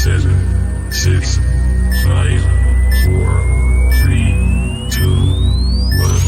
7, 6, 5, 4, 3, 2, 1.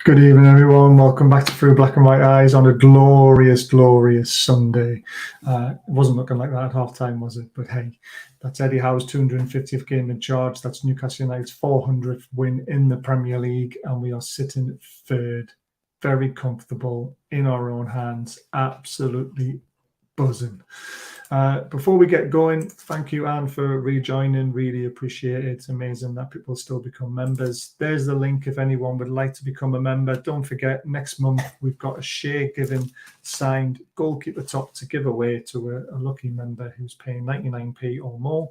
Good evening, everyone. Welcome back to Through Black and White Eyes on a glorious, glorious Sunday. It wasn't looking like that at half-time, was it? But hey, that's Eddie Howe's 250th game in charge. That's Newcastle United's 400th win in the Premier League, and we are sitting third, very comfortable, in our own hands, absolutely buzzing. Before we get going, thank you, Anne, for rejoining. Really appreciate it. It's amazing that people still become members. There's the link if anyone would like to become a member. Don't forget, next month we've got a share given signed goalkeeper top to give away to a lucky member who's paying 99p or more.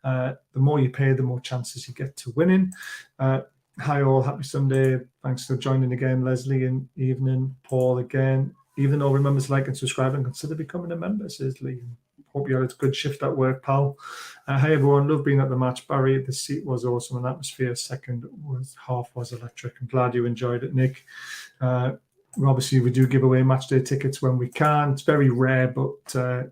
The more you pay, the more chances you get to winning. Hi all, happy Sunday. Thanks for joining again, Leslie, and evening. Paul again. Even though remember to like and subscribe and consider becoming a member, says Lee. Hope you had a good shift at work, pal. Hey everyone, love being at the match. Barry, the seat was awesome and atmosphere. Second half was electric. I'm glad you enjoyed it, Nick. Obviously, we do give away match day tickets when we can. It's very rare, but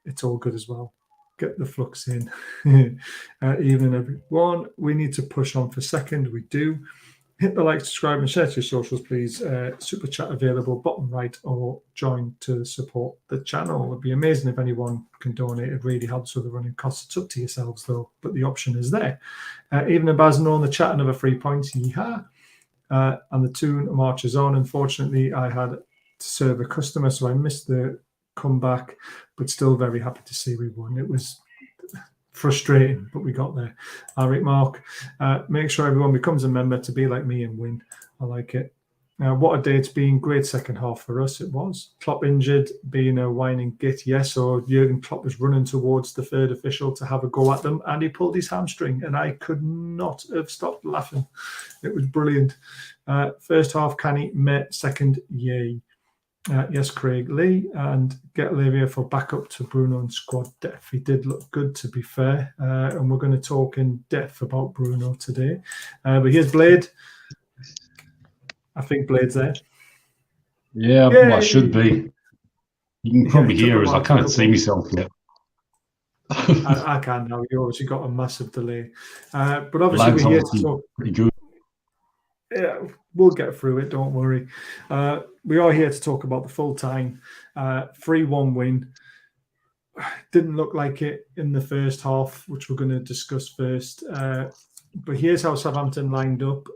it's all good as well. Get the flux in. Evening, everyone. We need to push on for second. We do. Hit the like, subscribe, and share to your socials, please. Super chat available bottom right, or join to support the channel. It would be amazing if anyone can donate. It really helps with the running costs. It's up to yourselves, though, but the option is there. Even a Bazno in the chat, another 3 points. Yeehaw. And the tune marches on. Unfortunately, I had to serve a customer, so I missed the comeback, but still very happy to see we won. It was frustrating, but we got there. All right, Mark. Make sure everyone becomes a member to be like me and win. I like it. What a day it's been. Great second half for us. It was. Klopp injured, being a whining git, yes, or Jurgen Klopp was running towards the third official to have a go at them, and he pulled his hamstring, and I could not have stopped laughing. It was brilliant. First half, canny, met. Second, yay. Yes, Craig Lee, and get Olivia for backup to Bruno and squad depth. He did look good, to be fair, and we're going to talk in depth about Bruno today. But here's Blade. I think Blade's there. Yeah, well, I should be. You can probably hear us. I can't see myself yet. I can now. You obviously got a massive delay. But obviously we're here to talk. Pretty good. Yeah, we'll get through it, don't worry. We are here to talk about the Fulltyne 3-1 win. Didn't look like it in the first half, which we're going to discuss first. But here's how Southampton lined up.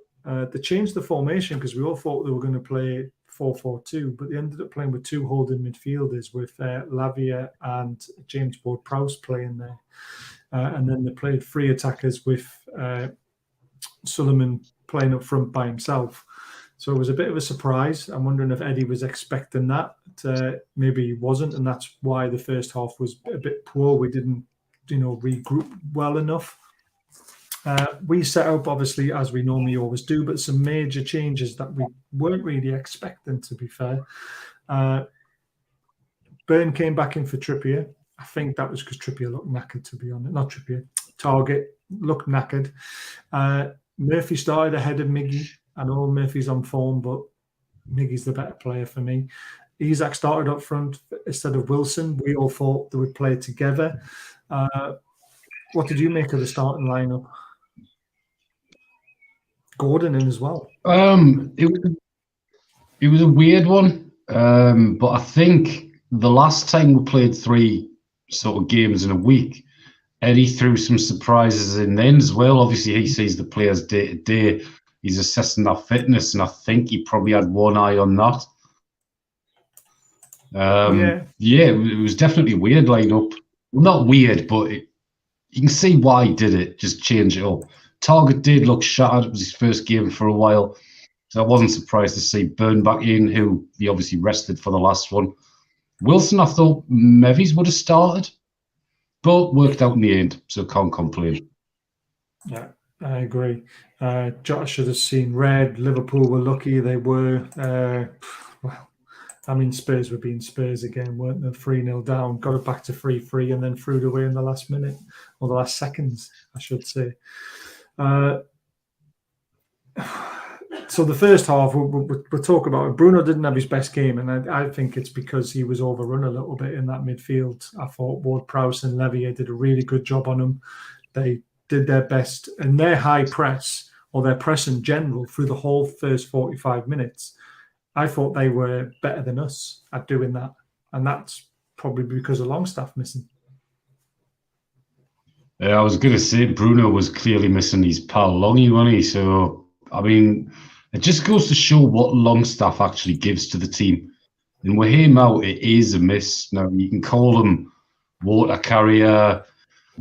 They changed the formation because we all thought they were going to play 4-4-2, but they ended up playing with two holding midfielders with Lavia and James Ward-Prowse playing there. And then they played three attackers with Suleiman playing up front by himself. So it was a bit of a surprise. I'm wondering if Eddie was expecting that. Maybe he wasn't, and that's why the first half was a bit poor. We didn't, regroup well enough. We set up, obviously, as we normally always do, but some major changes that we weren't really expecting, to be fair. Byrne came back in for Trippier. I think that was because Trippier looked knackered, to be honest. Not Trippier. Target looked knackered. Murphy started ahead of Miggy. I know Murphy's on form, but Miggy's the better player for me. Isak started up front instead of Wilson. We all thought they would play together. What did you make of the starting lineup? Gordon in as well. It was a weird one, but I think the last time we played three sort of games in a week, Eddie threw some surprises in then as well. Obviously, he sees the players day to day. He's assessing their fitness, and I think he probably had one eye on that. Yeah, it was definitely a weird lineup. Well, not weird, but you can see why he did it. Just change it up. Target did look shattered. It was his first game for a while. So I wasn't surprised to see Byrne back in, who he obviously rested for the last one. Wilson, I thought Mevis would have started, but worked out in the end, so can't complain. Yeah, I agree. Jota should have seen red. Liverpool were lucky they were. Well, I mean, Spurs were being Spurs again, weren't they? 3-0 down, got it back to 3-3, and then threw it away in the last minute, or the last seconds, I should say. So the first half, we'll talk about it. Bruno didn't have his best game, and I think it's because he was overrun a little bit in that midfield. I thought Ward-Prowse and Levier did a really good job on him. They did their best, and their high press, or their press in general, through the whole first 45 minutes, I thought they were better than us at doing that. And that's probably because of Longstaff missing. I was going to say Bruno was clearly missing his pal Longy, wasn't he? So, I mean, it just goes to show what Longstaff actually gives to the team. And with him out, it is a miss. Now, you can call him water carrier,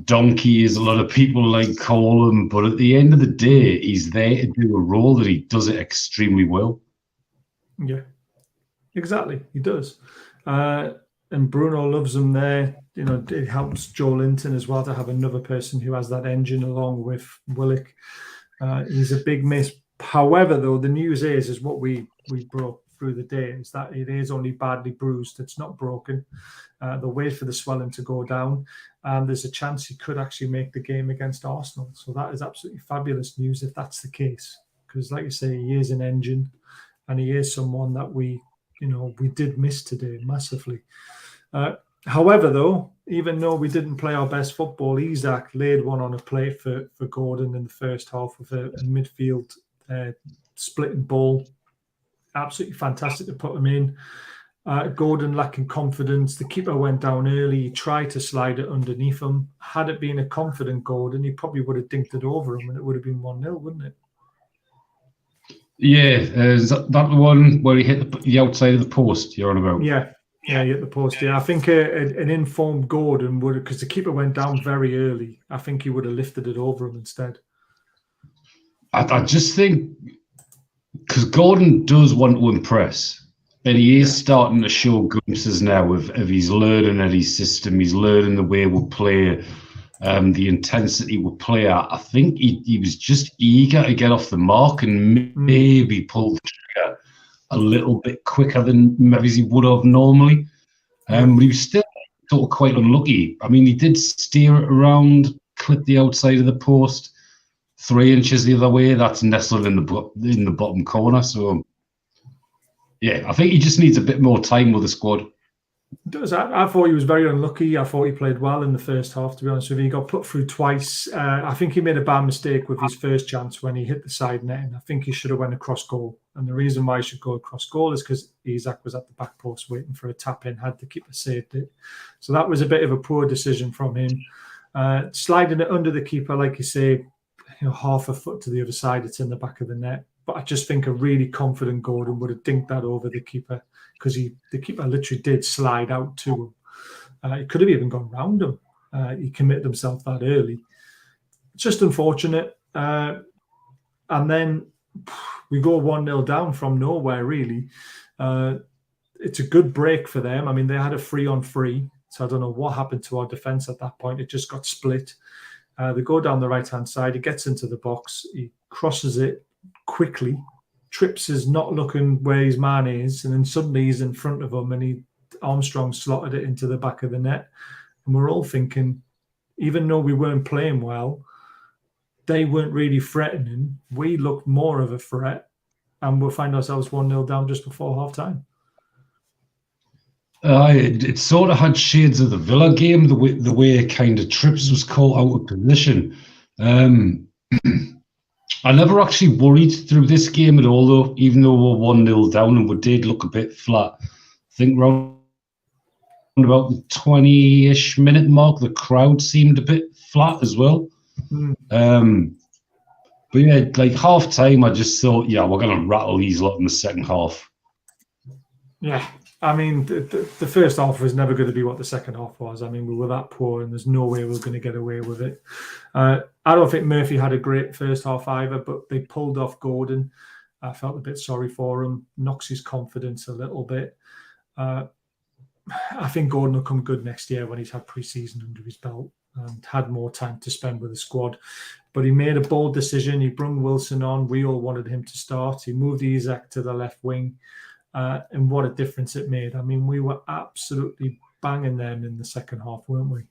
donkey, as a lot of people like call him, but at the end of the day, he's there to do a role that he does it extremely well. Yeah, exactly. He does. And Bruno loves him there. You know, it helps Joe Linton as well to have another person who has that engine along with Willock. He's a big miss. However, though, the news is what we broke through the day, is that it is only badly bruised. It's not broken. They'll wait for the swelling to go down. And there's a chance he could actually make the game against Arsenal. So that is absolutely fabulous news if that's the case. Because like you say, he is an engine. And he is someone that we did miss today massively. However, though, even though we didn't play our best football, Isak laid one on a plate for Gordon in the first half with a midfield splitting ball. Absolutely fantastic to put him in. Gordon lacking confidence. The keeper went down early. He tried to slide it underneath him. Had it been a confident Gordon, he probably would have dinked it over him and it would have been 1-0, wouldn't it? Yeah, is that the one where he hit the outside of the post you're on about? Yeah, he hit the post. Yeah, I think an informed Gordon would have, because the keeper went down very early, I think he would have lifted it over him instead. I just think, because Gordon does want to impress, and he is starting to show glimpses now of he's learning at his system, he's learning the way we'll play, the intensity we'll play at. I think he was just eager to get off the mark and maybe pull the trigger a little bit quicker than maybe he would have normally. But he was still sort of quite unlucky. I mean, he did steer it around, clip the outside of the post, 3 inches the other way. That's nestled in the bottom corner. So, yeah, I think he just needs a bit more time with the squad. Does. I thought he was very unlucky. I thought he played well in the first half, to be honest with you. He got put through twice. I think he made a bad mistake with his first chance when he hit the side net, and I think he should have went across goal. And the reason why he should go across goal is because Isak was at the back post waiting for a tap in, had the keeper saved it. So that was a bit of a poor decision from him. Sliding it under the keeper, like you say, half a foot to the other side, it's in the back of the net. But I just think a really confident Gordon would have dinked that over the keeper, because the keeper literally did slide out to him. He could have even gone round him. He committed himself that early. It's just unfortunate. And then we go 1-0 down from nowhere, really. It's a good break for them. I mean, they had a 3-on-3, so I don't know what happened to our defence at that point. It just got split. They go down the right-hand side. He gets into the box. He crosses it quickly. Trips is not looking where his man is, and then suddenly he's in front of him, and Armstrong slotted it into the back of the net. And we're all thinking, even though we weren't playing well, they weren't really threatening. We looked more of a threat, and we'll find ourselves 1-0 down just before half-time. It sort of had shades of the Villa game, the way kind of Trips was caught out of position. I never actually worried through this game at all, though, even though we're 1-0 down and we did look a bit flat. I think round about the 20-ish minute mark, the crowd seemed a bit flat as well. But yeah, like half-time, I just thought, yeah, we're going to rattle these lot in the second half. Yeah. I mean, the first half was never going to be what the second half was. I mean, we were that poor, and there's no way we were going to get away with it. I don't think Murphy had a great first half either, but they pulled off Gordon. I felt a bit sorry for him. Knocks his confidence a little bit. I think Gordon will come good next year when he's had pre-season under his belt and had more time to spend with the squad. But he made a bold decision. He brought Wilson on. We all wanted him to start. He moved Isak to the left wing. And what a difference it made. I mean, we were absolutely banging them in the second half, weren't we?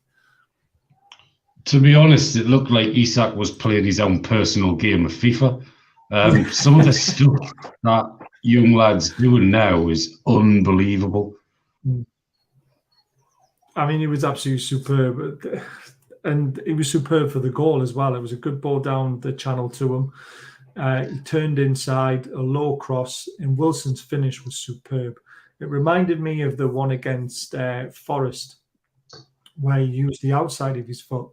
To be honest, it looked like Isak was playing his own personal game of FIFA. Some of the stuff that young lads doing now is unbelievable. I mean, he was absolutely superb. And he was superb for the goal as well. It was a good ball down the channel to him. He turned inside, a low cross, and Wilson's finish was superb. It reminded me of the one against Forest, where he used the outside of his foot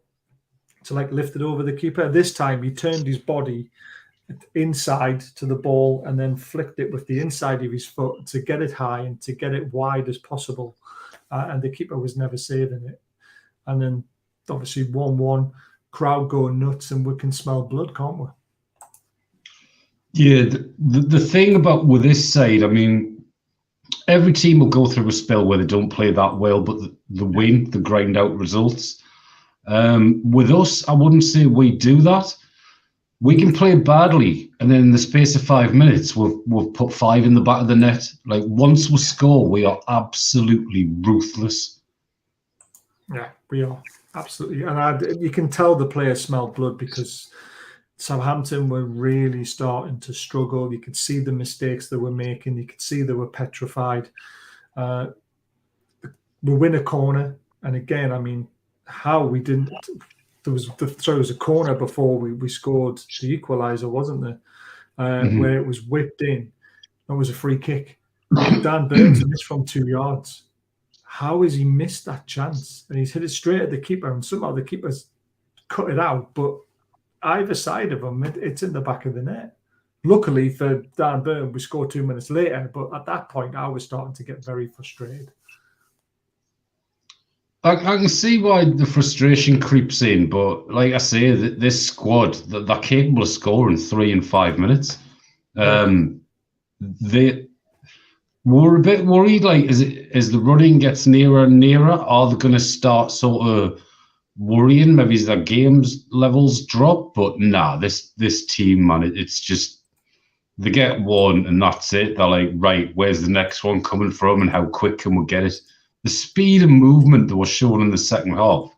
to lift it over the keeper. This time he turned his body inside to the ball and then flicked it with the inside of his foot to get it high and to get it wide as possible. And the keeper was never saving it. And then obviously 1-1, crowd going nuts, and we can smell blood, can't we? Yeah, the thing about with this side, I mean, every team will go through a spell where they don't play that well, but the win, the grind out results. With us, I wouldn't say we do that. We can play badly, and then in the space of 5 minutes, we've put 5 in the back of the net. Like, once we score, we are absolutely ruthless. Yeah, we are. Absolutely. And you can tell the players smell blood because Southampton were really starting to struggle. You could see the mistakes they were making. You could see they were petrified. We win a corner. And again, I mean, how we didn't... There was a corner before we scored the equaliser, wasn't there? Where it was whipped in. It was a free kick. Dan Burns missed from 2 yards. How has he missed that chance? And he's hit it straight at the keeper, and somehow the keeper's cut it out. But either side of him, it's in the back of the net. Luckily for Dan Burn, we scored 2 minutes later. But at that point, I was starting to get very frustrated. I can see why the frustration creeps in, but like I say, this squad, they're capable of scoring 3 and 5 minutes. We're a bit worried, as the running gets nearer and nearer, are they going to start sort of worrying? Maybe as their games levels drop, but nah, this team, man, it's just, they get one and that's it. They're like, right, where's the next one coming from and how quick can we get it? The speed and movement that was shown in the second half.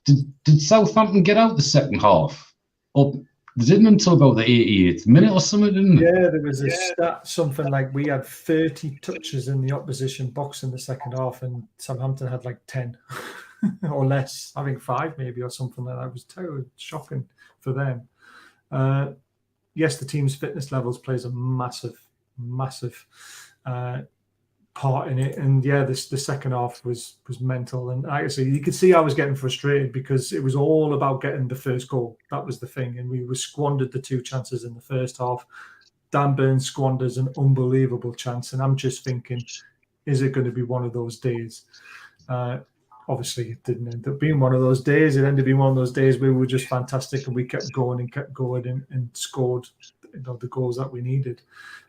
Did Southampton get out the second half? They didn't until about the 88th minute or something, didn't they? Yeah, there was a stat, something like we had 30 touches in the opposition box in the second half, and Southampton had 10 or less. I think 5 maybe or something like that. It was terrible, shocking for them. Yes, the team's fitness levels plays a massive part in it, and yeah, the second half was mental. And actually, you could see I was getting frustrated because it was all about getting the first goal. That was the thing, and we squandered the 2 chances in the first half. Dan Burns squanders an unbelievable chance, and I'm just thinking, is it going to be one of those days? Obviously, it didn't end up being one of those days. It ended up being one of those days where we were just fantastic, and we kept going and scored the goals that we needed.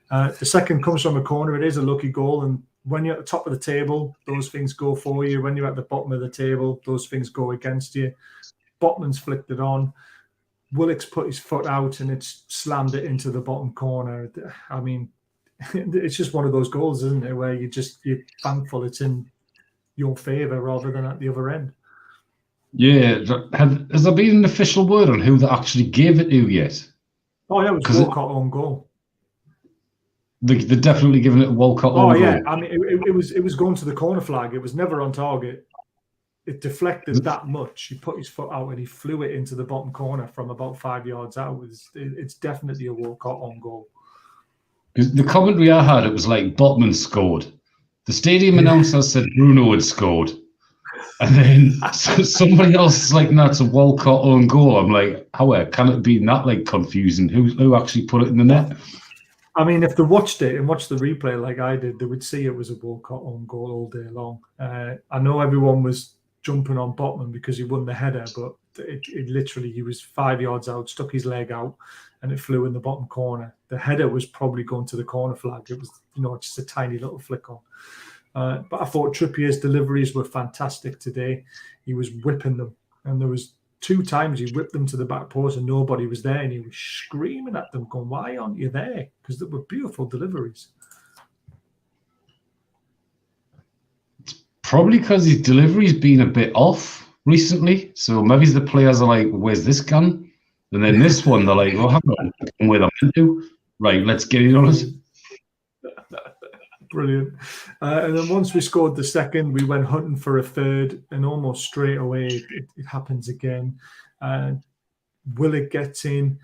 The second comes from a corner. It is a lucky goal, and when you're at the top of the table, those things go for you. When you're at the bottom of the table, those things go against you. Botman's flicked it on. Willock's put his foot out and it's slammed it into the bottom corner. I mean, it's just one of those goals, isn't it, where you're thankful it's in your favour rather than at the other end. Yeah. Has there been an official word on who they actually gave it to yet? Oh, yeah, it was Walcott on goal. They're definitely giving it a Walcott on goal. Oh, yeah. I mean, it was going to the corner flag. It was never on target. It deflected that much. He put his foot out and he flew it into the bottom corner from about 5 yards out. It's definitely a Walcott on goal. The commentary I had, it was like Botman scored. The stadium announcer said Bruno had scored. And then somebody else is like, no, it's a Walcott on goal. I'm like, how can it be that confusing? Who actually put it in the net? I mean, if they watched it and watched the replay like I did, they would see it was a Walcott on goal all day long. I know everyone was jumping on Botman because he won the header, but it literally, he was 5 yards out, stuck his leg out, and it flew in the bottom corner. The header was probably going to the corner flag. It was, just a tiny little flick on. But I thought Trippier's deliveries were fantastic today. He was whipping them, and there was 2 times he whipped them to the back post and nobody was there, and he was screaming at them, going, "Why aren't you there?" Because they were beautiful deliveries. Probably because his delivery's been a bit off recently. So maybe the players are like, "Where's this gun?" And then this one, they're like, "Oh, hang on, I'm where I'm meant to. Right, let's get it on it." Brilliant. And then once we scored the second, we went hunting for a third, and almost straight away it happens again. Willock gets in,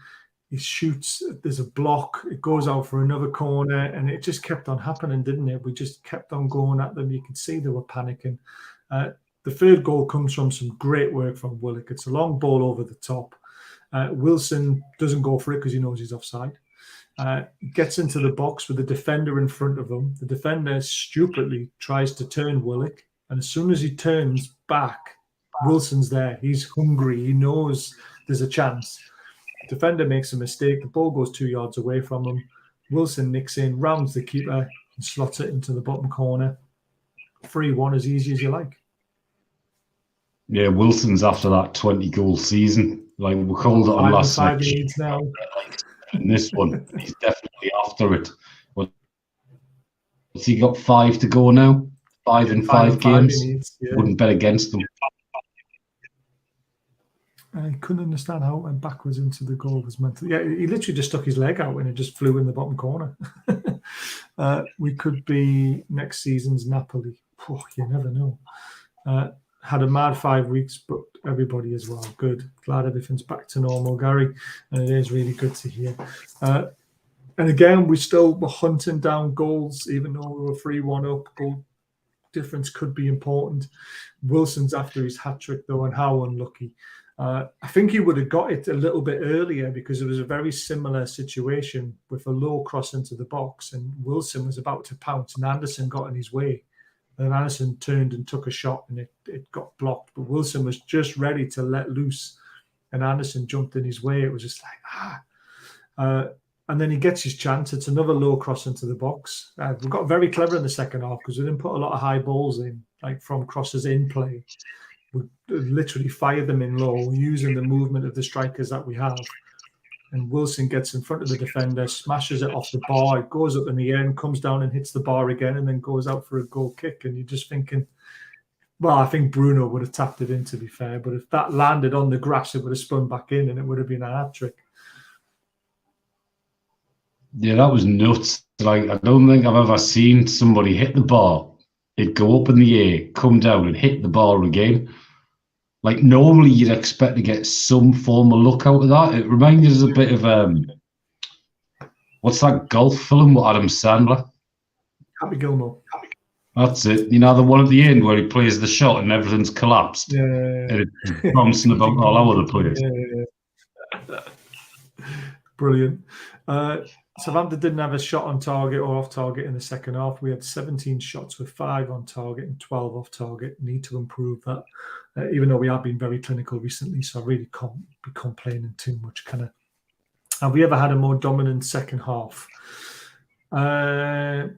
he shoots, there's a block, it goes out for another corner, and it just kept on happening, didn't it? We just kept on going at them. You could see they were panicking. The third goal comes from some great work from Willock. It's a long ball over the top. Wilson doesn't go for it because he knows he's offside. Gets into the box with the defender in front of him. The defender stupidly tries to turn Willock, and as soon as he turns back, Wilson's there. He's hungry. He knows there's a chance. Defender makes a mistake. The ball goes 2 yards away from him. Wilson nicks in, rounds the keeper, and slots it into the bottom corner. 3-1, as easy as you like. Yeah, Wilson's after that 20-goal season. Like we called it on last section. Now. In this one, he's definitely after it. What's he got? 5 to go now? 5 in 5 games. Wouldn't bet against them. I couldn't understand how it went backwards into the goal. Was meant to. Yeah, he literally just stuck his leg out and it just flew in the bottom corner. We could be next season's Napoli. Oh, you never know. Had a mad 5 weeks, but everybody as well. Good. Glad everything's back to normal, Gary. And it is really good to hear. And again, we still were hunting down goals, even though we were 3-1 up. Goal difference could be important. Wilson's after his hat-trick, though, and how unlucky. I think he would have got it a little bit earlier because it was a very similar situation with a low cross into the box, and Wilson was about to pounce, and Anderson got in his way. And Anderson turned and took a shot, and it got blocked. But Wilson was just ready to let loose, and Anderson jumped in his way. It was just like, and then he gets his chance. It's another low cross into the box. We got very clever in the second half because we didn't put a lot of high balls in, like from crosses in play. We literally fired them in low, using the movement of the strikers that we have. And Wilson gets in front of the defender, smashes it off the bar. It goes up in the air and comes down and hits the bar again and then goes out for a goal kick. And you're just thinking, well, I think Bruno would have tapped it in, to be fair. But if that landed on the grass, it would have spun back in and it would have been a hat-trick. Yeah, that was nuts. Like, I don't think I've ever seen somebody hit the bar, it go up in the air, come down and hit the bar again. Like, normally you'd expect to get some form of look out of that. It reminds us a bit of, what's that golf film with Adam Sandler? Happy Gilmore. That's it. You know, the one at the end where he plays the shot and everything's collapsed. Yeah. And it's bouncing about all over the place. Yeah. Brilliant. Southampton didn't have a shot on target or off target in the second half. We had 17 shots with 5 on target and 12 off target. Need to improve that, even though we have been very clinical recently, so I really can't be complaining too much. Have we ever had a more dominant second half? No,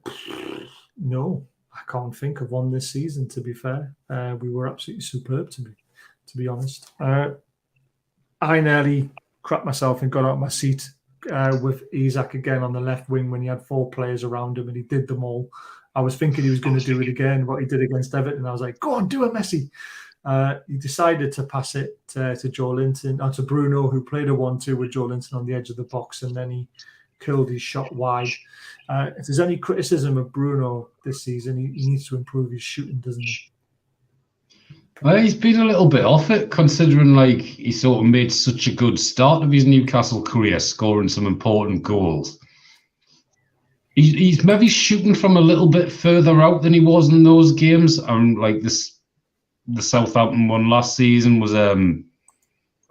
I can't think of one this season, to be fair. We were absolutely superb, to be honest. I nearly crapped myself and got out of my seat with Isak again on the left wing when he had 4 players around him and he did them all. I was thinking he was going to do it again, what he did against Everton. I was like, go on, do it, Messi. He decided to pass it to Joe Linton, or to Bruno, who played a 1-2 with Joe Linton on the edge of the box, and then he curled his shot wide. If there's any criticism of Bruno this season, he needs to improve his shooting, doesn't he? Well, he's been a little bit off it, considering like he sort of made such a good start of his Newcastle career, scoring some important goals. He's maybe shooting from a little bit further out than he was in those games. Like the Southampton one last season was That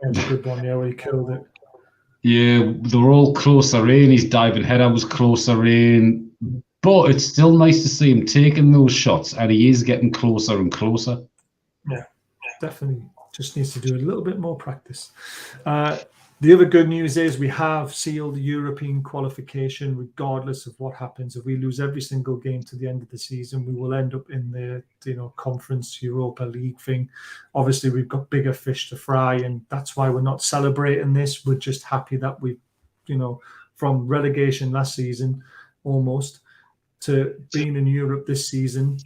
was a good one, yeah, where he killed it. Yeah, they were all closer in. His diving header was closer in, but it's still nice to see him taking those shots, and he is getting closer and closer. Yeah, definitely. Just needs to do a little bit more practice. The other good news is we have sealed the European qualification regardless of what happens. If we lose every single game to the end of the season, we will end up in the Conference Europa League thing. Obviously, we've got bigger fish to fry, and that's why we're not celebrating this. We're just happy that we, from relegation last season almost to being in Europe this season,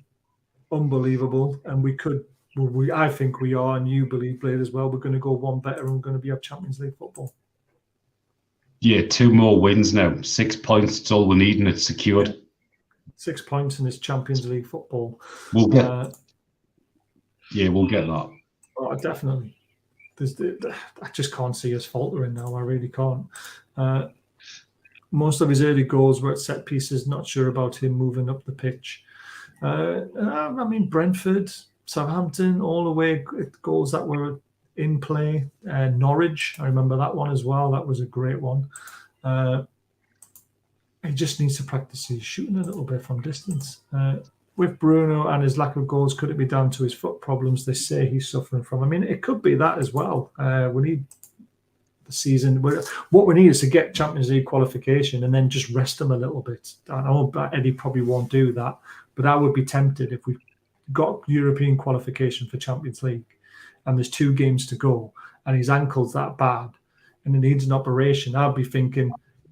unbelievable. And I think we are, and you believe, Blade, as well. We're going to go one better, and we're going to be up Champions League football. Yeah, 2 more wins now. 6 points. It's all we need, and it's secured. 6 points in this Champions League football. We'll get. We'll get that. Oh, definitely. I just can't see us faltering now. I really can't. Most of his early goals were at set pieces. Not sure about him moving up the pitch. Brentford, Southampton, all the way goals that were in play. Norwich, I remember that one as well. That was a great one. He just needs to practice his shooting a little bit from distance. With Bruno and his lack of goals, could it be down to his foot problems they say he's suffering from? I mean, it could be that as well. We need the season. What we need is to get Champions League qualification and then just rest him a little bit. I know Eddie probably won't do that, but I would be tempted if we got European qualification for Champions League and there's 2 games to go and his ankle's that bad and he needs an operation. I'd be thinking,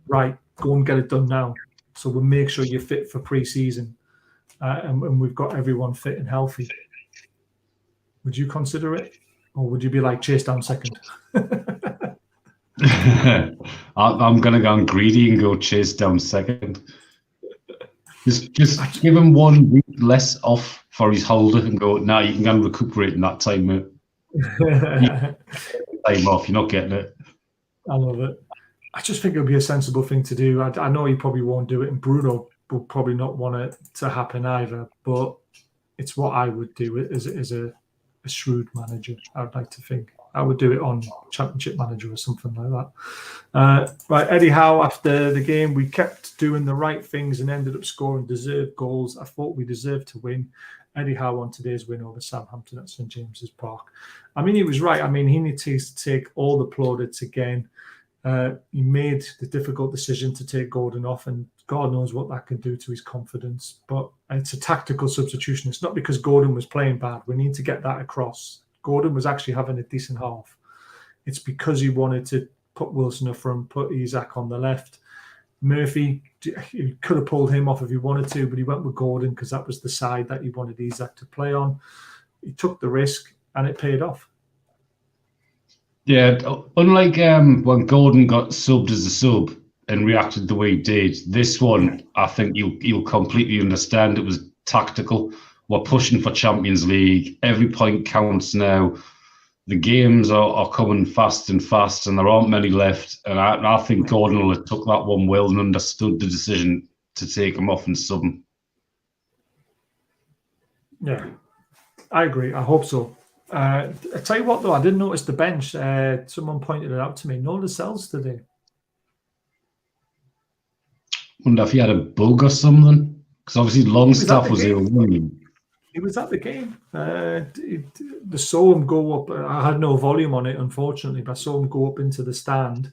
right, go and get it done now. So we'll make sure you're fit for pre-season and we've got everyone fit and healthy. Would you consider it? Or would you be like, chase down second? I'm going to go greedy and go chase down second. Just give him 1 week less off for his holder and go, now you can go and recuperate in that time, mate. Time off, you're not getting it. I love it. I just think it would be a sensible thing to do. I know he probably won't do it, and Bruno will probably not want it to happen either, but it's what I would do as a shrewd manager. I'd like to think. I would do it on Championship Manager or something like that. Right, Eddie Howe, after the game, we kept doing the right things and ended up scoring deserved goals. I thought we deserved to win. Eddie Howe on today's win over Southampton at St James's Park. I mean, he was right. I mean, he needs to take all the plaudits again. He made the difficult decision to take Gordon off, and God knows what that can do to his confidence. But it's a tactical substitution. It's not because Gordon was playing bad. We need to get that across. Gordon was actually having a decent half. It's because he wanted to put Wilson up front, put Isak on the left. Murphy, he could have pulled him off if he wanted to, but he went with Gordon because that was the side that he wanted Isak to play on. He took the risk and it paid off. Yeah, unlike when Gordon got subbed as a sub and reacted the way he did, this one, I think you'll completely understand it was tactical. We're pushing for Champions League. Every point counts now. The games are coming fast and fast, and there aren't many left. And I think Gordon will have took that one well and understood the decision to take him off and sub him. Yeah, I agree. I hope so. I tell you what, though, I didn't notice the bench. Someone pointed it out to me. No Lascelles today. Wonder if he had a bug or something. Because obviously Longstaff was ill. He was at the game. Saw him go up. I had no volume on it, unfortunately, but I saw him go up into the stand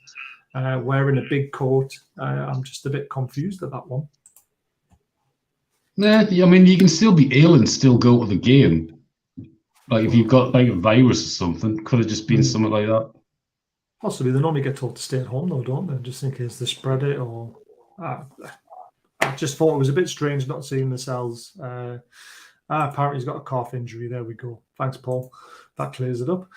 wearing a big coat. I'm just a bit confused at that one. Nah, I mean, you can still be ill and still go to the game. Like if you've got like a virus or something, could have just been something like that. Possibly. They normally get told to stay at home, though, don't they? Just in case they spread it. Or I just thought it was a bit strange not seeing the cells. Apparently he's got a calf injury. There we go. Thanks, Paul. That clears it up.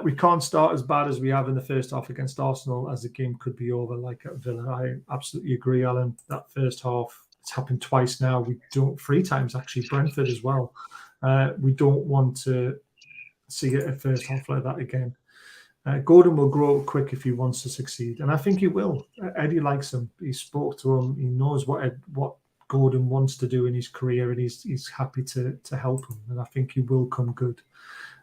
We can't start as bad as we have in the first half against Arsenal, as the game could be over like at Villa. I absolutely agree, Alan. That first half, it's happened twice now. 3 times actually, Brentford as well. We don't want to see it a first half like that again. Gordon will grow up quick if he wants to succeed, and I think he will. Eddie likes him. He spoke to him. He knows what Gordon wants to do in his career, and he's happy to help him, and I think he will come good.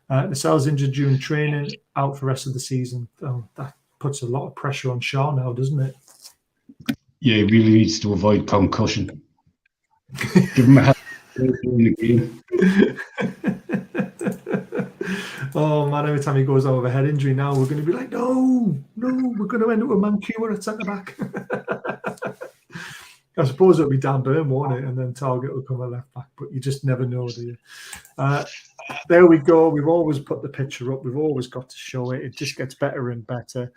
Lascelles injured during training, out for the rest of the season. That puts a lot of pressure on Shaw now, doesn't it? Yeah, he really needs to avoid concussion. Give him a hand in the game. Oh man, every time he goes out with a head injury now, we're going to be like, no, we're going to end up with Mancua at centre back. I suppose it'll be Dan Burn, won't it? And then Target will come at left back, but you just never know, do you? There we go. We've always put the picture up. We've always got to show it. It just gets better and better.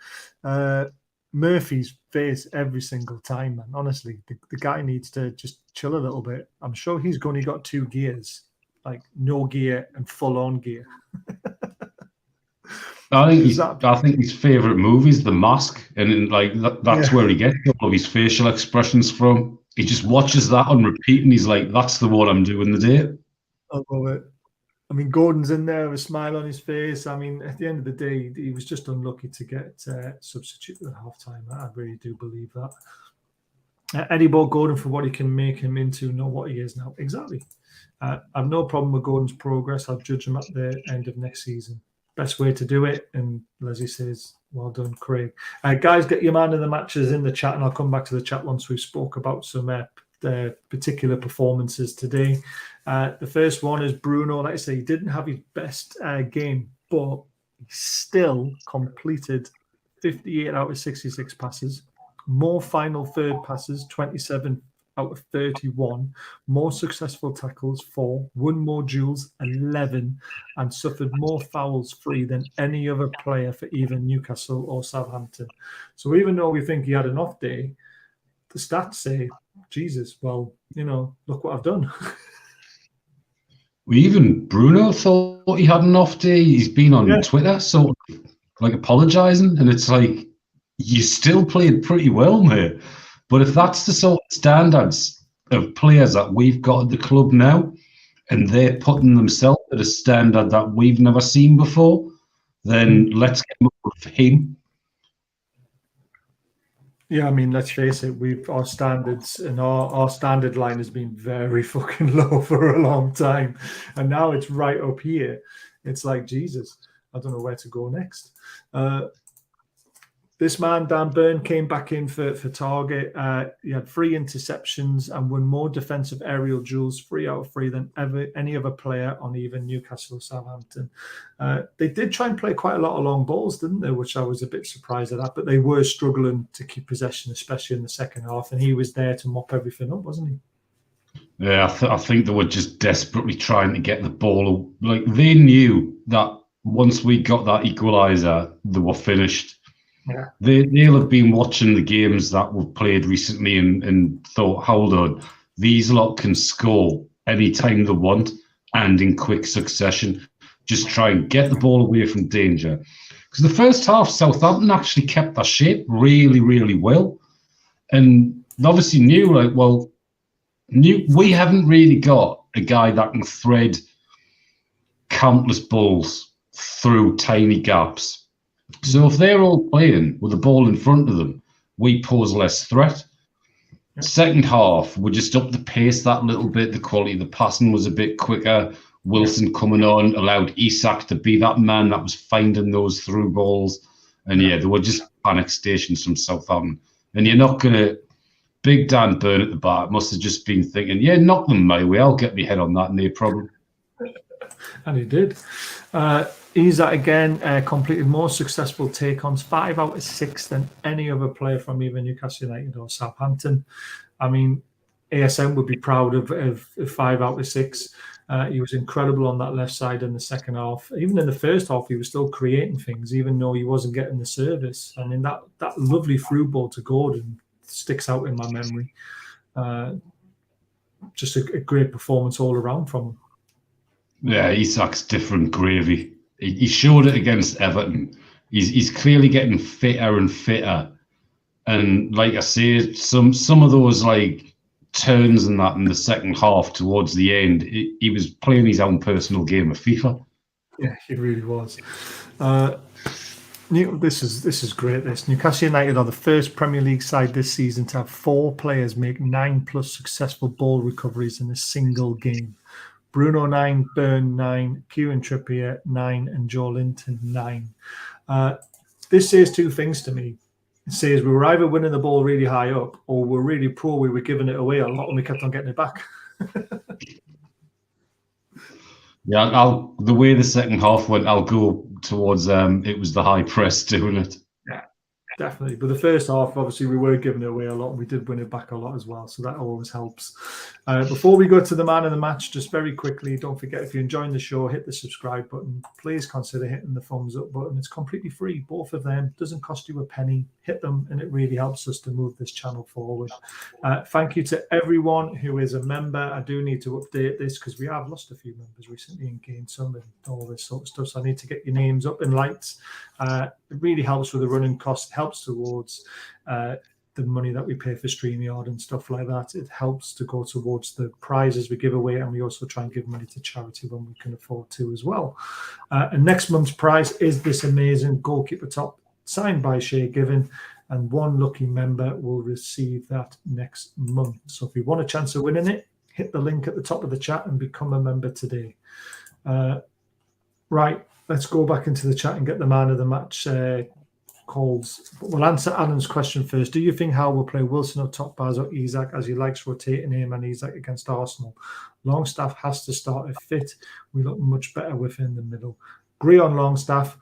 Murphy's face every single time, man. Honestly, the guy needs to just chill a little bit. I'm sure he's only got 2 gears, like no gear and full on gear. I think his favourite movie is The Mask, and that's where he gets all of his facial expressions from. He just watches that on repeat, and he's like, "That's the one I'm doing today." I love it. I mean, Gordon's in there with a smile on his face. I mean, at the end of the day, he was just unlucky to get substituted at half-time. I really do believe that. Eddie bought Gordon for what he can make him into, not what he is now. Exactly. I've no problem with Gordon's progress. I'll judge him at the end of next season. Best way to do it. And Leslie says, well done, Craig. Guys, get your man of the matches in the chat, and I'll come back to the chat once we spoke about some particular performances today. The first one is Bruno. Like I say, he didn't have his best game, but he still completed 58 out of 66 passes, more final third passes, 27 out of 31, more successful tackles, 4, won more duels, 11, and suffered more fouls free than any other player for either Newcastle or Southampton. So even though we think he had an off day, the stats say, Jesus, well, look what I've done. Even Bruno thought he had an off day. He's been on Twitter sort of like apologising, and it's like, you still played pretty well, mate. But if that's the sort of standards of players that we've got at the club now, and they're putting themselves at a standard that we've never seen before, then let's get up with him. Yeah, I mean, let's face it, our standards and our standard line has been very fucking low for a long time. And now it's right up here. It's like, Jesus, I don't know where to go next. This man, Dan Burn, came back in for Target. He had 3 interceptions and won more defensive aerial duels, 3 out of 3, than any other player on even Newcastle or Southampton. They did try and play quite a lot of long balls, didn't they? Which I was a bit surprised at that. But they were struggling to keep possession, especially in the second half. And he was there to mop everything up, wasn't he? Yeah, I think they were just desperately trying to get the ball. Like, they knew that once we got that equaliser, they were finished. Yeah. They'll have been watching the games that we've played recently and thought, hold on, these lot can score anytime they want and in quick succession. Just try and get the ball away from danger. Because the first half, Southampton actually kept their shape really, really well. And they obviously knew, we haven't really got a guy that can thread countless balls through tiny gaps. So if they're all playing with the ball in front of them, we pose less threat. Second half, we just upped the pace that little bit. The quality of the passing was a bit quicker. Wilson coming on allowed Isak to be that man that was finding those through balls. And they were just panic stations from Southampton. And you're not going to... Big Dan Burn at the back must have just been thinking, knock them my way. I'll get my head on that, no problem. And he did. Isak again completed more successful take-ons, 5 out of 6 than any other player from either Newcastle United or Southampton. I mean, ASM would be proud of 5 out of 6. He was incredible on that left side in the second half. Even in the first half, he was still creating things, even though he wasn't getting the service. I mean, that lovely through ball to Gordon sticks out in my memory. Just a great performance all around from him. Yeah, Isak's different gravy. He showed it against Everton. He's clearly getting fitter and fitter. And like I say, some of those turns and that in the second half towards the end, he was playing his own personal game of FIFA. Yeah, he really was. This is great. Newcastle United are the first Premier League side this season to have 4 players make 9+ successful ball recoveries in a single game. Bruno 9, Burn 9, Kieran Trippier 9, and Joe Linton 9. This says 2 things to me. It says we were either winning the ball really high up, or we're really poor. We were giving it away a lot, and we kept on getting it back. Yeah, I'll the way the second half went, I'll go towards it was the high press doing it. Yeah, definitely. But the first half, obviously, we were giving it away a lot. We did win it back a lot as well, so that always helps. Before we go to the man of the match, just very quickly, don't forget, if you're enjoying the show, hit the subscribe button. Please consider hitting the thumbs up button. It's completely free, both of them. Doesn't cost you a penny. Hit them, and it really helps us to move this channel forward. Thank you to everyone who is a member. I do need to update this because we have lost a few members recently and gained some and all this sort of stuff. So I need to get your names up in lights. It really helps with the running cost, helps towards the money that we pay for StreamYard and stuff like that. It helps to go towards the prizes we give away, and we also try and give money to charity when we can afford to as well. And next month's prize is this amazing goalkeeper top signed by Shay Given, and one lucky member will receive that next month. So if you want a chance of winning it, hit the link at the top of the chat and become a member today. Right, let's go back into the chat and get the man of the match calls. We'll answer Alan's question first. Do you think Howe will play Wilson up top, Baz, or Isak, as he likes rotating him and Isak against Arsenal? Longstaff has to start if fit. We look much better within the middle. Agree on Longstaff.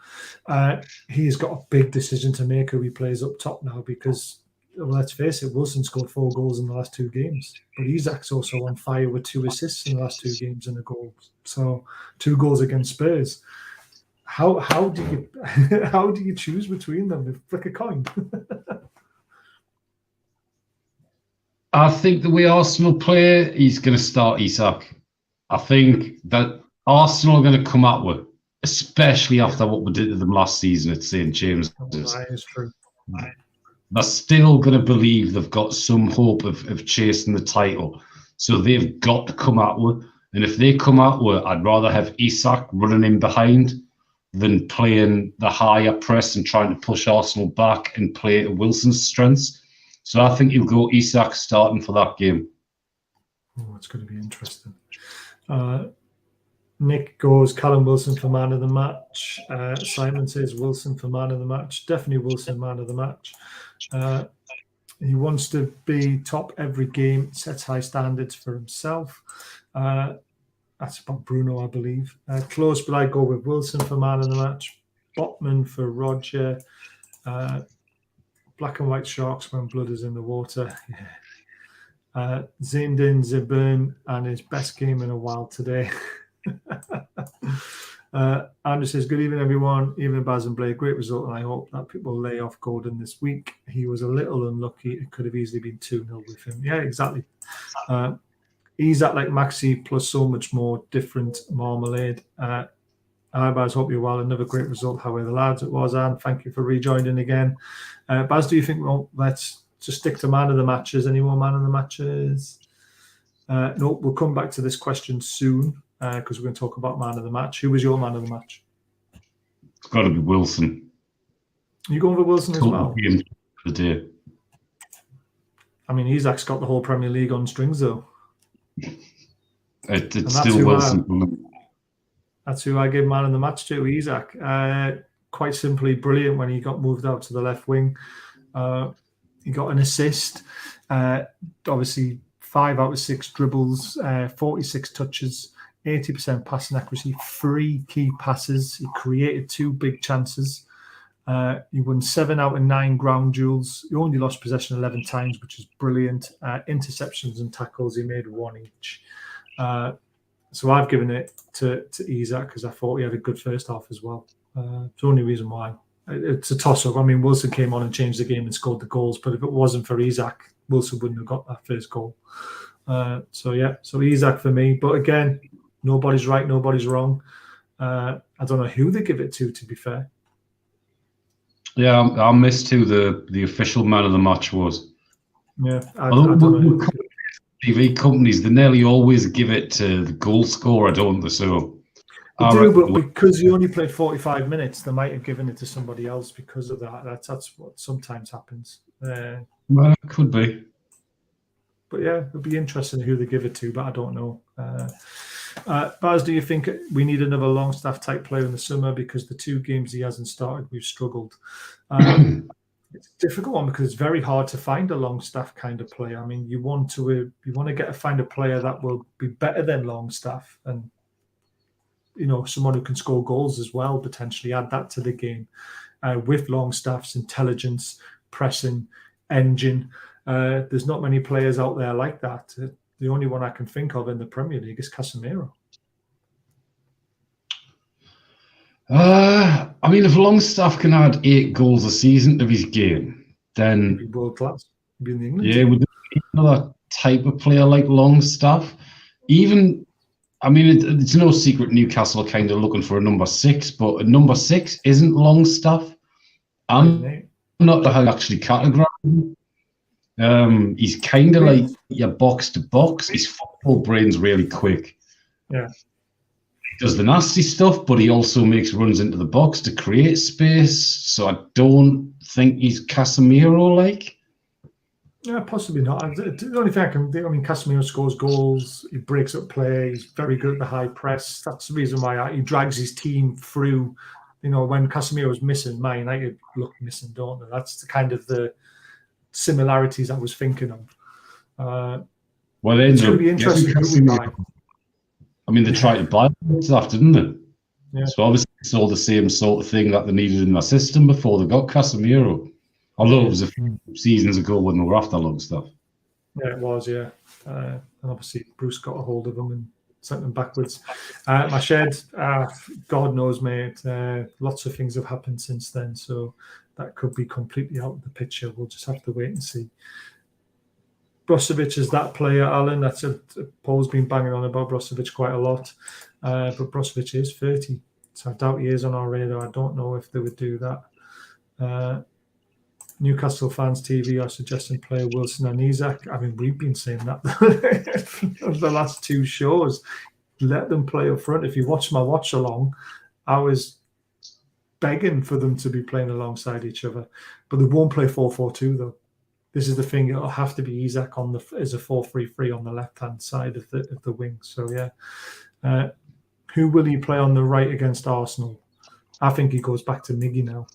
He's got a big decision to make who he plays up top now because, well, let's face it, Wilson scored 4 goals in the last 2 games. But Isak's also on fire with 2 assists in the last 2 games and a goal. So 2 goals against Spurs. How do you choose between them? Flick a coin. I think the way Arsenal play, he's going to start Isak. I think that Arsenal are going to come out with, especially after what we did to them last season at St. James's. That is true. They're still going to believe they've got some hope of chasing the title. So they've got to come out with. And if they come out with, I'd rather have Isak running in behind than playing the higher press and trying to push Arsenal back and play to Wilson's strengths. So I think you'll go Isak starting for that game. Oh, it's going to be interesting. Nick goes Callum Wilson for man of the match. Simon says Wilson for man of the match. Definitely Wilson man of the match. He wants to be top every game, sets high standards for himself. That's about Bruno, I believe. Close, but I go with Wilson for man of the match. Botman for Roger. Black and white sharks when blood is in the water. Zindin Zibun and his best game in a while today. Andrew says, good evening, everyone. Evening, Baz and Blake. Great result, and I hope that people lay off Gordon this week. He was a little unlucky. It could have easily been 2-0 with him. Yeah, exactly. Isak like Maxi plus so much more different marmalade. Hi, Baz. Hope you're well. Another great result. How are the lads? It was, Anne. Thank you for rejoining again. Baz, do you think, well, let's just stick to man of the matches? Any more man of the matches? No, we'll come back to this question soon because we're going to talk about man of the match. Who was your man of the match? It's got to be Wilson. You going for Wilson as well? The day. I mean, Isak's got the whole Premier League on strings, though. It's still Wilson. That's who I give man of the match to, Isak. Quite simply brilliant when he got moved out to the left wing. He got an assist. Obviously, 5 out of 6 dribbles, 46 touches, 80% passing accuracy, 3 key passes. He created 2 big chances. He won 7 out of 9 ground duels. He only lost possession 11 times, which is brilliant. Interceptions and tackles, he made 1 each. So I've given it to Isak because I thought he had a good first half as well. It's the only reason why. It's a toss-up. I mean, Wilson came on and changed the game and scored the goals, but if it wasn't for Isak, Wilson wouldn't have got that first goal. So Isak for me. But again, nobody's right, nobody's wrong. I don't know who they give it to be fair. Yeah, I missed who the official man of the match was. Yeah, I don't know. TV companies, they nearly always give it to the goal scorer, don't they? So they do, but because he only played 45 minutes, they might have given it to somebody else because of that. That's what sometimes happens. Well, it could be. But yeah, it'll be interesting who they give it to, but I don't know. Baz, do you think we need another Longstaff type player in the summer? Because the 2 games he hasn't started, we've struggled. It's a difficult one because it's very hard to find a Longstaff kind of player. I mean, you want to find a player that will be better than Longstaff, and someone who can score goals as well, potentially add that to the game with Longstaff's intelligence, pressing, engine. There's not many players out there like that. The only one I can think of in the Premier League is Casemiro. I mean, if Longstaff can add 8 goals a season to his game, then He'd be world class. He'd be in the England yeah, team. with another type of player like Longstaff, even. I mean, it's no secret Newcastle are kind of looking for a number 6, but a number 6 isn't Longstaff. I'm not sure how to actually categorize him. He's kind of like your box to box. His football brain's really quick. Yeah. He does the nasty stuff, but he also makes runs into the box to create space. So I don't think he's Casemiro-like. Yeah, possibly not. The only thing Casemiro scores goals. He breaks up play. He's very good at the high press. That's the reason why he drags his team through. When Casemiro's missing, Man United look missing, don't they? That's the kind of the similarities I was thinking of. Well, it's going to be interesting. I mean, they tried to buy that, didn't they? Yeah. So obviously it's all the same sort of thing that they needed in their system before they got Casemiro. Although it was a few seasons ago when they were after Longstaff. Yeah, it was, yeah. And obviously Bruce got a hold of them and sent them backwards. My shed, God knows, mate. Lots of things have happened since then, so that could be completely out of the picture. We'll just have to wait and see. Brozovic is that player, Alan. That's Paul's been banging on about Brozovic quite a lot. But Brozovic is 30, so I doubt he is on our radar. I don't know if they would do that. Newcastle Fans TV are suggesting player Wilson and Isak. I mean, we've been saying that for the last 2 shows. Let them play up front. If you watch my watch along, I was begging for them to be playing alongside each other. But they won't play 4-4-2 though. This is the thing. It'll have to be Isak as a 4-3-3 on the left-hand side of the wing. So yeah. Who will he play on the right against Arsenal? I think he goes back to Miggy now.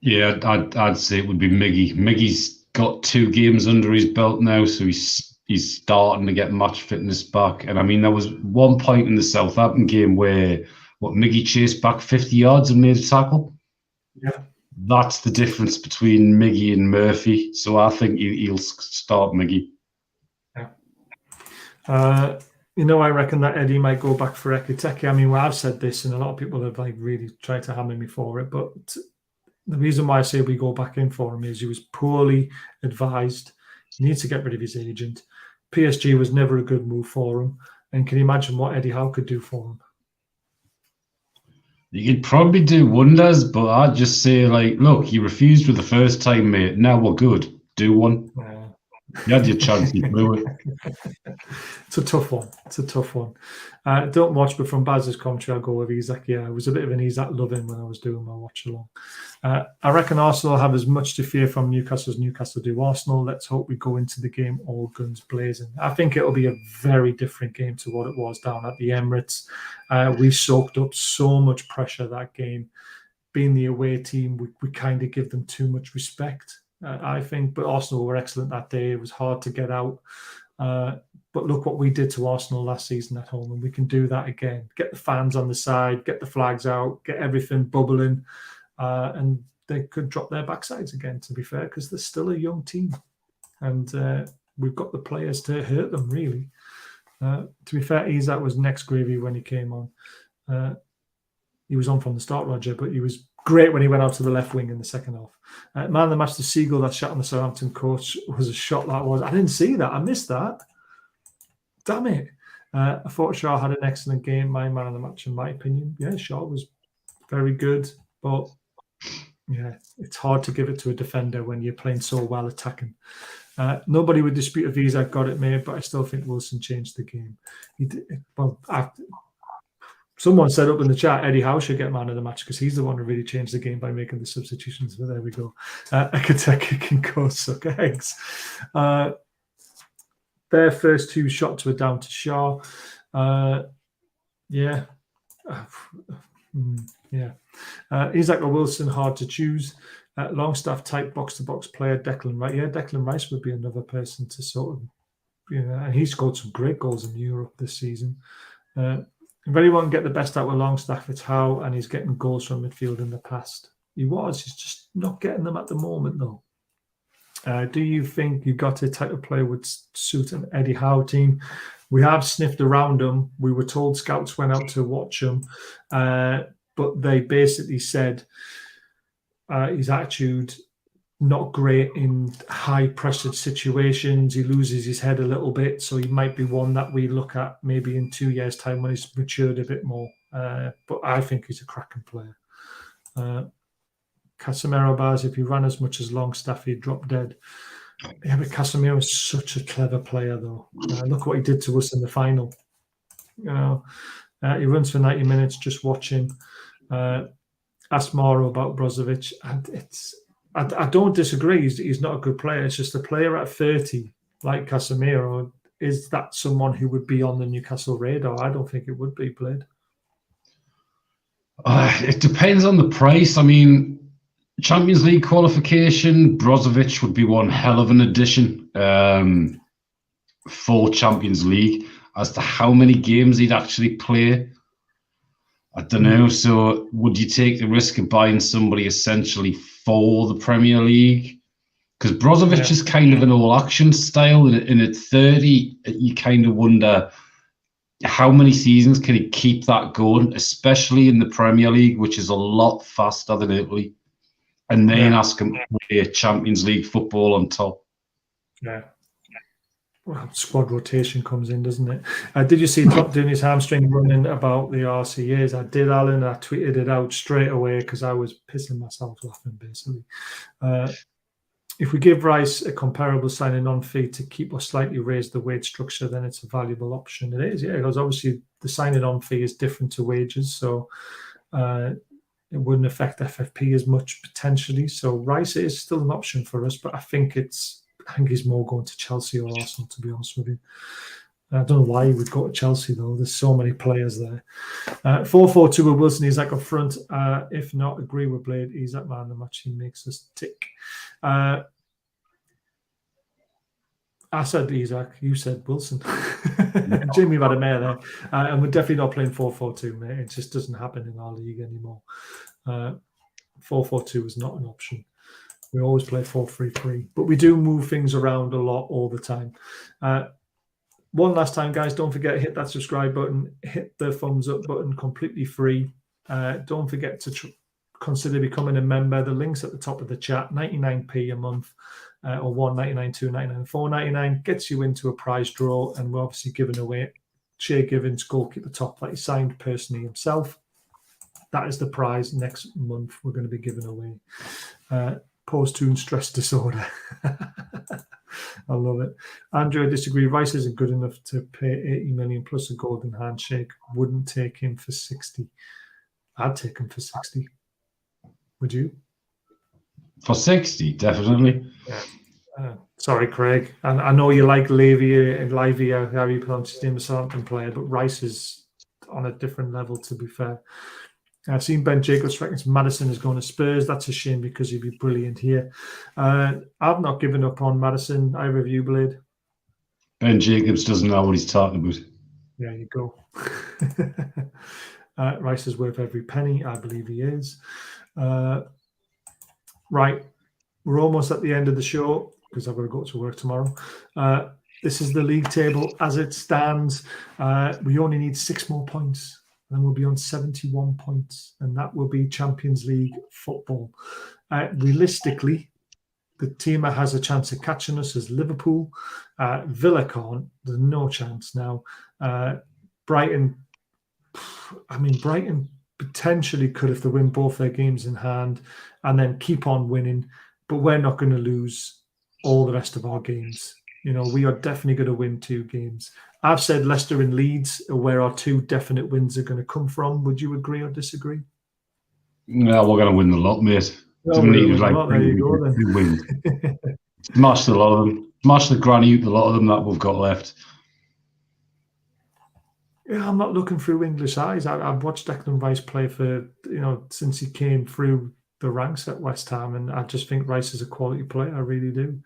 Yeah, I'd say it would be Miggy. Miggy's got 2 games under his belt now, so he's starting to get match fitness back. And I mean, there was one point in the Southampton game where Miggy chased back 50 yards and made a tackle. Yeah, that's the difference between Miggy and Murphy. So I think he'll start Miggy. Yeah. I reckon that Eddie might go back for Ekiteke. I mean, I've said this, and a lot of people have really tried to hammer me for it, but the reason why I say we go back in for him is he was poorly advised. He needs to get rid of his agent. PSG was never a good move for him. And can you imagine what Eddie Howe could do for him? You could probably do wonders, but I'd just say, look, you refused with the first time, mate. Now we're good. Do one. Yeah. You had your chance, you blew it. It's a tough one. Don't watch, but from Baz's commentary, I'll go with Isak. Yeah, I was a bit of an Isak loving when I was doing my watch along. I reckon Arsenal have as much to fear from Newcastle as Newcastle do Arsenal. Let's hope we go into the game all guns blazing. I think it'll be a very different game to what it was down at the Emirates. We soaked up so much pressure that game. Being the away team, we kind of give them too much respect. I think, but Arsenal were excellent that day. It was hard to get out. But look what we did to Arsenal last season at home, and we can do that again. Get the fans on the side, get the flags out, get everything bubbling, and they could drop their backsides again, to be fair, because they're still a young team. And we've got the players to hurt them, really. To be fair, Isak was next gravy when he came on. He was on from the start, Roger, but he was great when he went out to the left wing in the second half. Man of the match, the Seagull that shot on the Southampton coach was a shot that was. I didn't see that. I missed that. Damn it. I thought Shaw had an excellent game. My man of the match, in my opinion. Yeah, Shaw was very good. But, yeah, it's hard to give it to a defender when you're playing so well attacking. Nobody would dispute if Isak got it made, but I still think Wilson changed the game. Someone said up in the chat, Eddie Howe should get man of the match because he's the one who really changed the game by making the substitutions. But there we go. Ekiteke can go suck eggs. Their first 2 shots were down to Shaw. Yeah. Isak or Wilson, hard to choose. Longstaff type box-to-box player, Declan Rice. Yeah, Declan Rice would be another person to sort of, and he scored some great goals in Europe this season. If anyone can get the best out of Longstaff, it's Howe, and he's getting goals from midfield in the past. He's just not getting them at the moment, though. Do you think you got a type of player would suit an Eddie Howe team? We have sniffed around him. We were told scouts went out to watch him, but they basically said his attitude not great in high pressured situations. He loses his head a little bit, so he might be one that we look at maybe in 2 years' time when he's matured a bit more. But I think he's a cracking player. Casemiro Bars, if he ran as much as Longstaff, he'd drop dead. Yeah, but Casemiro is such a clever player, though. Look what he did to us in the final. He runs for 90 minutes. Just watch him. Ask Mauro about Brozovic, and I don't disagree. He's not a good player. It's just a player at 30, like Casemiro. Is that someone who would be on the Newcastle radar? I don't think it would be, Blade. It depends on the price. I mean, Champions League qualification, Brozovic would be one hell of an addition for Champions League. As to how many games he'd actually play, I don't know. So would you take the risk of buying somebody essentially for the Premier League? Because Brozovic is kind of an all-action style, and at 30, you kind of wonder how many seasons can he keep that going, especially in the Premier League, which is a lot faster than Italy. And then ask him to play Champions League football on top. Yeah. Well, squad rotation comes in, doesn't it? Did you see Klopp doing his hamstring running about the RCAs? I did, Alan. I tweeted it out straight away because I was pissing myself laughing, basically. If we give Rice a comparable signing on fee to keep or slightly raise the wage structure, then it's a valuable option. It is, yeah, because obviously the signing on fee is different to wages. So, it wouldn't affect FFP as much potentially. So Rice is still an option for us, but I think he's more going to Chelsea or Arsenal, to be honest with you. I don't know why he would go to Chelsea, though. There's so many players there. 4-4-2 with Wilson, he's like up front. If not, agree with Blade. He's that man the match. He makes us tick. I said Isaac. You said Wilson. Jimmy had a mare there. And we're definitely not playing 4-4-2, mate. It just doesn't happen in our league anymore. 4-4-2 is not an option. We always play 4-3-3. But we do move things around a lot all the time. One last time, guys, don't forget to hit that subscribe button, hit the thumbs up button, completely free. Don't forget to consider becoming a member. The link's at the top of the chat, 99p a month, or $1.99, $2.99, $4.99 gets you into a prize draw, and we're obviously giving away Shea Givens goalkeeper top that he signed personally himself. That is the prize next month we're going to be giving away. Post-tune stress disorder. I love it. Andrew, I disagree. Rice isn't good enough to pay 80 million plus a golden handshake. Wouldn't take him for 60. I'd take him for 60. Would you? For 60, definitely. Yeah. Sorry, Craig. And I know you like Livia, how you pronounce his name, a Southampton player, but Rice is on a different level, to be fair. I've seen Ben Jacobs reckons Maddison is going to Spurs. That's a shame because he'd be brilliant here. I've not given up on Maddison. I review Blade. Ben Jacobs doesn't know what he's talking about. There you go. Rice is worth every penny. I believe he is. Right. We're almost at the end of the show because I've got to go to work tomorrow. This is the league table as it stands. We only need 6 more points. And we'll be on 71 points, and that will be Champions League football. Realistically, the team that has a chance of catching us is Liverpool. Villa can't. There's no chance now. Brighton potentially could if they win both their games in hand and then keep on winning, but we're not going to lose all the rest of our games. You know, we are definitely going to win 2 games. I've said Leicester and Leeds are where our 2 definite wins are going to come from. Would you agree or disagree? No, we're going to win the lot, mate. There you go, then. Win. Smash the lot of them. Smash the granny out the lot of them that we've got left. Yeah, I'm not looking through English eyes. I've watched Declan Rice play for, since he came through the ranks at West Ham, and I just think Rice is a quality player. I really do.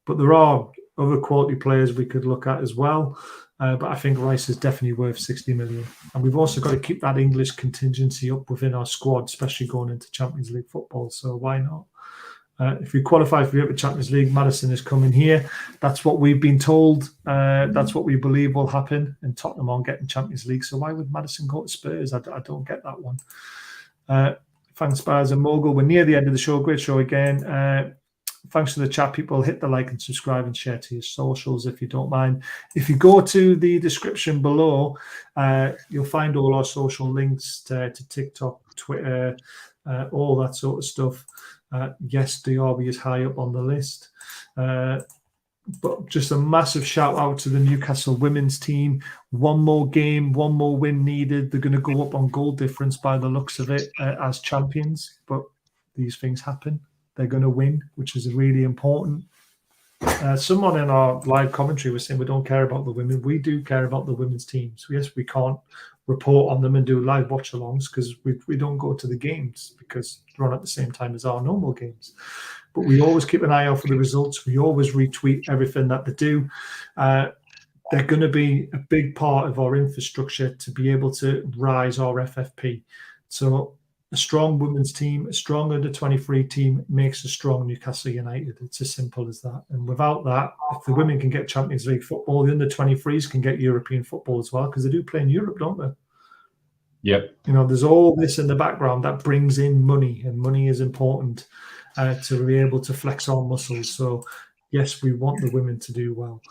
But there are other quality players we could look at as well. But I think Rice is definitely worth 60 million. And we've also got to keep that English contingency up within our squad, especially going into Champions League football. So why not? If we qualify for the Champions League, Maddison is coming here. That's what we've been told. That's what we believe will happen. And Tottenham aren't getting Champions League. So why would Maddison go to Spurs? I don't get that one. Thanks, Spurs and Mogul. We're near the end of the show. Great show again. Thanks for the chat, people. Hit the like and subscribe and share to your socials if you don't mind. If you go to the description below, you'll find all our social links to TikTok, Twitter, all that sort of stuff. Yes, DRB is high up on the list. But just a massive shout out to the Newcastle women's team. One more game, one more win needed. They're going to go up on goal difference by the looks of it as champions. But these things happen. They're going to win, which is really important. Someone in our live commentary was saying we don't care about the women. We do care about the women's teams. Yes, we can't report on them and do live watch-alongs because we don't go to the games because they're on at the same time as our normal games. But we always keep an eye out for the results. We always retweet everything that they do. They're going to be a big part of our infrastructure to be able to rise our FFP. So a strong women's team, a strong under-23 team makes a strong Newcastle United. It's as simple as that. And without that, if the women can get Champions League football, the under-23s can get European football as well because they do play in Europe, don't they? Yep. You know, there's all this in the background that brings in money, and money is important to be able to flex our muscles. So, yes, we want the women to do well.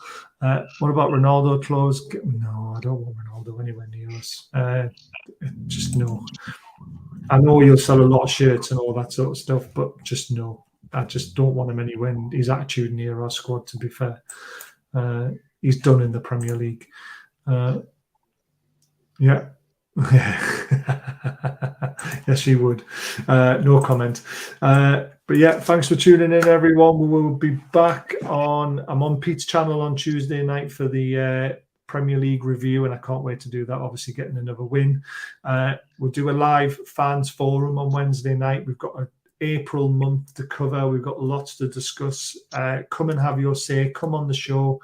What about Ronaldo close? No, I don't want Ronaldo anywhere near us. Just no. I know you'll sell a lot of shirts and all that sort of stuff, but just no. I just don't want him anywhere. His attitude near our squad, to be fair. He's done in the Premier League. Yeah. Yes, he would. No comment. But yeah, thanks for tuning in, everyone. We will be back I'm on Pete's channel on Tuesday night for the Premier League review, and I can't wait to do that. Obviously, getting another win. We'll do a live fans forum on Wednesday night. We've got an April month to cover. We've got lots to discuss. Come and have your say. Come on the show.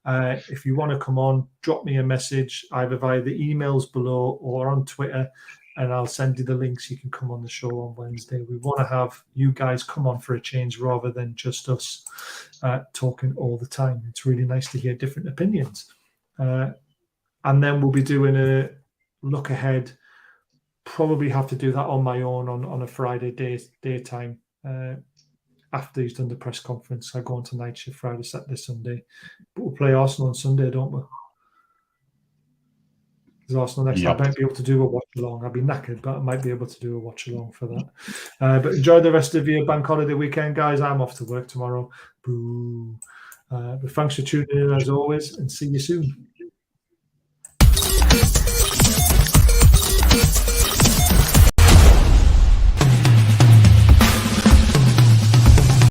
If you want to come on, drop me a message either via the emails below or on Twitter, and I'll send you the links. You can come on the show on Wednesday. We want to have you guys come on for a change rather than just us talking all the time. It's really nice to hear different opinions. And then we'll be doing a look ahead. Probably have to do that on my own on a Friday daytime. After he's done the press conference, I go on to night shift Friday, Saturday, Sunday. But we'll play Arsenal on Sunday, don't we? Because Arsenal next, I might be able to do a watch along. I'll be knackered, but I might be able to do a watch along for that. But enjoy the rest of your bank holiday weekend, guys. I'm off to work tomorrow. Boo. But thanks for tuning in as always, and see you soon.